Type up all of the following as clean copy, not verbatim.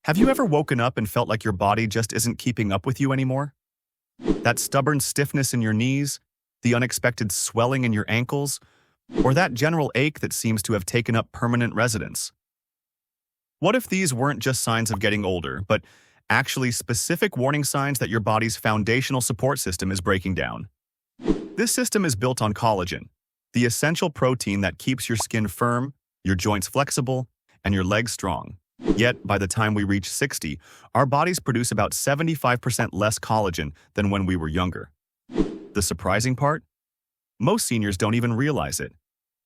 Have you ever woken up and felt like your body just isn't keeping up with you anymore? That stubborn stiffness in your knees, the unexpected swelling in your ankles, or that general ache that seems to have taken up permanent residence? What if these weren't just signs of getting older, but actually specific warning signs that your body's foundational support system is breaking down? This system is built on collagen, the essential protein that keeps your skin firm, your joints flexible, and your legs strong. Yet, by the time we reach 60, our bodies produce about 75% less collagen than when we were younger. The surprising part? Most seniors don't even realize it,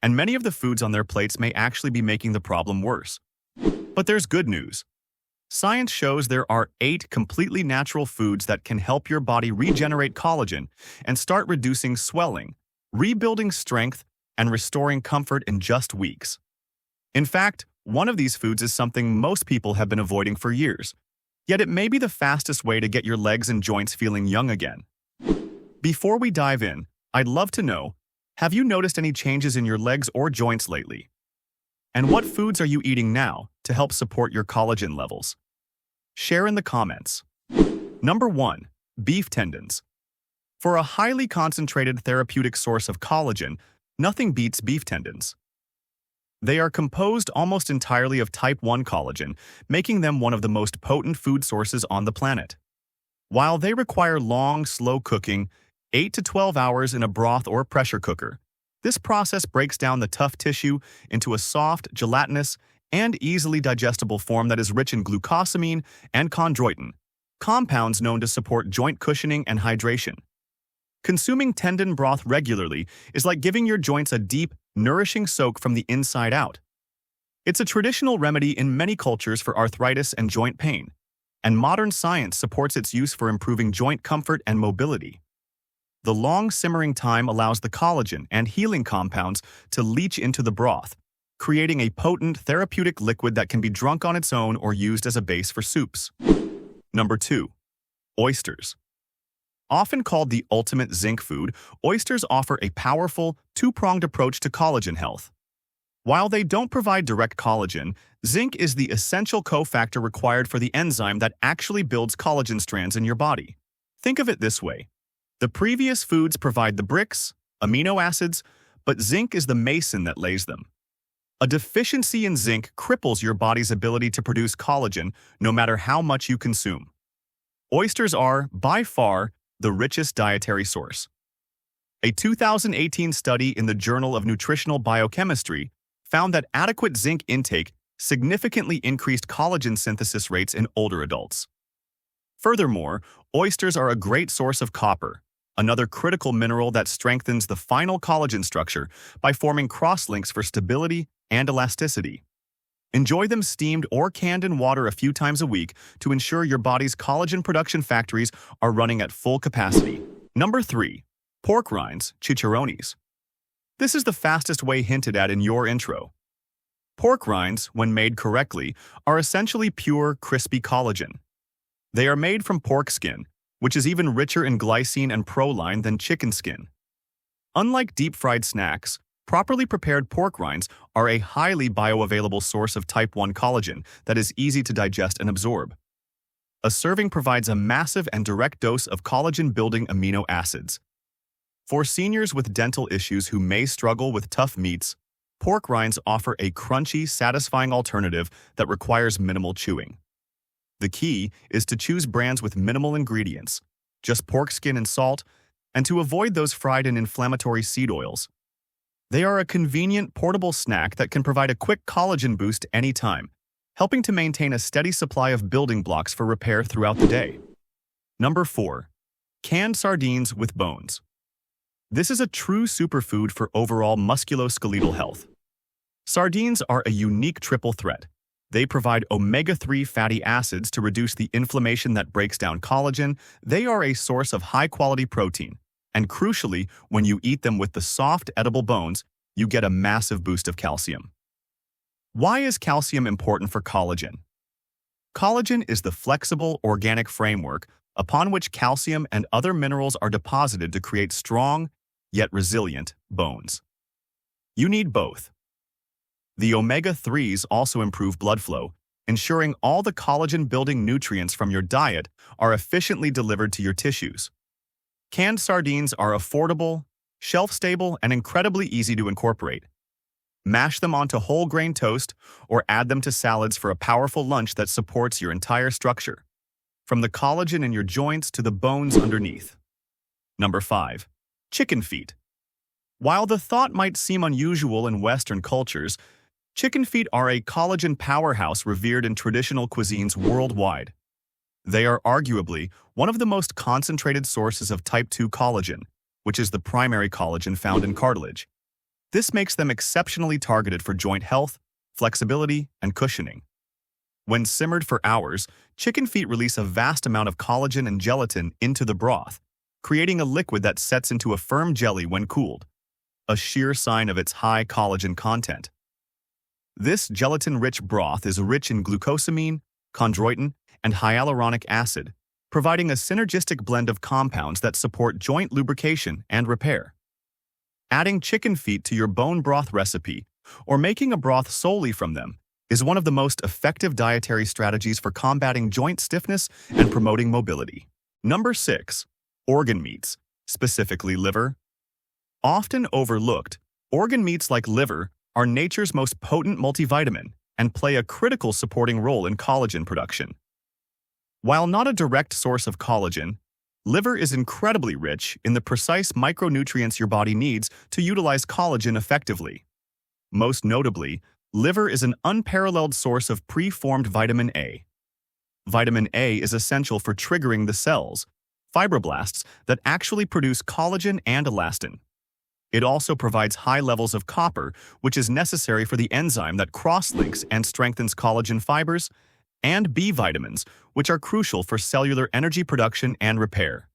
and many of the foods on their plates may actually be making the problem worse. But there's good news. Science shows there are 8 completely natural foods that can help your body regenerate collagen and start reducing swelling, rebuilding strength, and restoring comfort in just weeks. In fact, one of these foods is something most people have been avoiding for years, yet it may be the fastest way to get your legs and joints feeling young again. Before we dive in, I'd love to know, have you noticed any changes in your legs or joints lately? And what foods are you eating now to help support your collagen levels? Share in the comments. Number 1. Beef tendons. For a highly concentrated therapeutic source of collagen, nothing beats beef tendons. They are composed almost entirely of type 1 collagen, making them one of the most potent food sources on the planet. While they require long, slow cooking, 8 to 12 hours in a broth or pressure cooker, this process breaks down the tough tissue into a soft, gelatinous, and easily digestible form that is rich in glucosamine and chondroitin, compounds known to support joint cushioning and hydration. Consuming tendon broth regularly is like giving your joints a deep, nourishing soak from the inside out. It's a traditional remedy in many cultures for arthritis and joint pain, and modern science supports its use for improving joint comfort and mobility. The long simmering time allows the collagen and healing compounds to leach into the broth, creating a potent therapeutic liquid that can be drunk on its own or used as a base for soups. Number 2. Oysters. Often called the ultimate zinc food, oysters offer a powerful, two-pronged approach to collagen health. While they don't provide direct collagen, zinc is the essential cofactor required for the enzyme that actually builds collagen strands in your body. Think of it this way. The previous foods provide the bricks, amino acids, but zinc is the mason that lays them. A deficiency in zinc cripples your body's ability to produce collagen no matter how much you consume. Oysters are, by far, the richest dietary source. A 2018 study in the Journal of Nutritional Biochemistry found that adequate zinc intake significantly increased collagen synthesis rates in older adults. Furthermore, oysters are a great source of copper, another critical mineral that strengthens the final collagen structure by forming crosslinks for stability and elasticity. Enjoy them steamed or canned in water a few times a week to ensure your body's collagen production factories are running at full capacity. Number 3. Pork rinds, chicharrones. This is the fastest way hinted at in your intro. Pork rinds, when made correctly, are essentially pure, crispy collagen. They are made from pork skin, which is even richer in glycine and proline than chicken skin. Unlike deep-fried snacks, properly prepared pork rinds are a highly bioavailable source of type 1 collagen that is easy to digest and absorb. A serving provides a massive and direct dose of collagen-building amino acids. For seniors with dental issues who may struggle with tough meats, pork rinds offer a crunchy, satisfying alternative that requires minimal chewing. The key is to choose brands with minimal ingredients, just pork skin and salt, and to avoid those fried in inflammatory seed oils. They are a convenient, portable snack that can provide a quick collagen boost anytime, helping to maintain a steady supply of building blocks for repair throughout the day. Number 4. Canned sardines with bones. This is a true superfood for overall musculoskeletal health. Sardines are a unique triple threat. They provide omega-3 fatty acids to reduce the inflammation that breaks down collagen. They are a source of high-quality protein. And crucially, when you eat them with the soft, edible bones, you get a massive boost of calcium. Why is calcium important for collagen? Collagen is the flexible, organic framework upon which calcium and other minerals are deposited to create strong, yet resilient, bones. You need both. The omega-3s also improve blood flow, ensuring all the collagen-building nutrients from your diet are efficiently delivered to your tissues. Canned sardines are affordable, shelf-stable, and incredibly easy to incorporate. Mash them onto whole grain toast or add them to salads for a powerful lunch that supports your entire structure, from the collagen in your joints to the bones underneath. Number 5. Chicken feet. While the thought might seem unusual in Western cultures, chicken feet are a collagen powerhouse revered in traditional cuisines worldwide. They are arguably one of the most concentrated sources of type 2 collagen, which is the primary collagen found in cartilage. This makes them exceptionally targeted for joint health, flexibility, and cushioning. When simmered for hours, chicken feet release a vast amount of collagen and gelatin into the broth, creating a liquid that sets into a firm jelly when cooled, a sheer sign of its high collagen content. This gelatin-rich broth is rich in glucosamine, chondroitin, and hyaluronic acid, providing a synergistic blend of compounds that support joint lubrication and repair. Adding chicken feet to your bone broth recipe, or making a broth solely from them, is one of the most effective dietary strategies for combating joint stiffness and promoting mobility. Number 6. Organ meats, specifically liver. Often overlooked, organ meats like liver are nature's most potent multivitamin and play a critical supporting role in collagen production. While not a direct source of collagen, liver is incredibly rich in the precise micronutrients your body needs to utilize collagen effectively. Most notably, liver is an unparalleled source of preformed vitamin A. Vitamin A is essential for triggering the cells, fibroblasts, that actually produce collagen and elastin. It also provides high levels of copper, which is necessary for the enzyme that cross-links and strengthens collagen fibers, and B vitamins, which are crucial for cellular energy production and repair.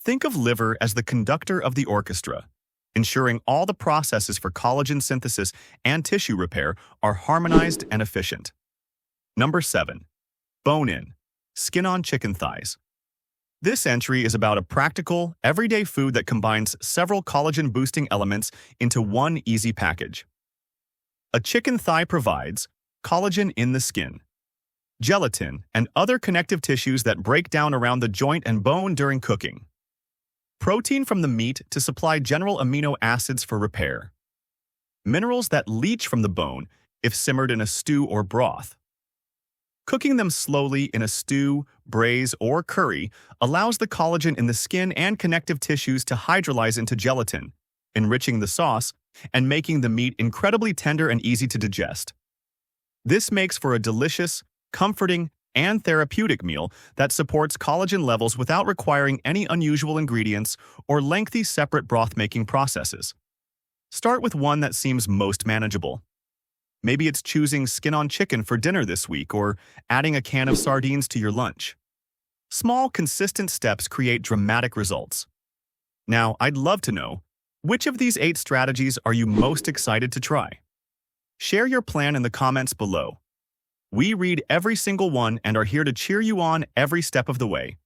Think of liver as the conductor of the orchestra, ensuring all the processes for collagen synthesis and tissue repair are harmonized and efficient. Number 7. Bone-in, skin-on chicken thighs. This entry is about a practical, everyday food that combines several collagen-boosting elements into one easy package. A chicken thigh provides collagen in the skin, gelatin, and other connective tissues that break down around the joint and bone during cooking, protein from the meat to supply general amino acids for repair, minerals that leach from the bone if simmered in a stew or broth. Cooking them slowly in a stew, braise, or curry allows the collagen in the skin and connective tissues to hydrolyze into gelatin, enriching the sauce and making the meat incredibly tender and easy to digest. This makes for a delicious, comforting, and therapeutic meal that supports collagen levels without requiring any unusual ingredients or lengthy separate broth-making processes. Start with one that seems most manageable. Maybe it's choosing skin-on chicken for dinner this week or adding a can of sardines to your lunch. Small, consistent steps create dramatic results. Now, I'd love to know, which of these 8 strategies are you most excited to try? Share your plan in the comments below. We read every single one and are here to cheer you on every step of the way.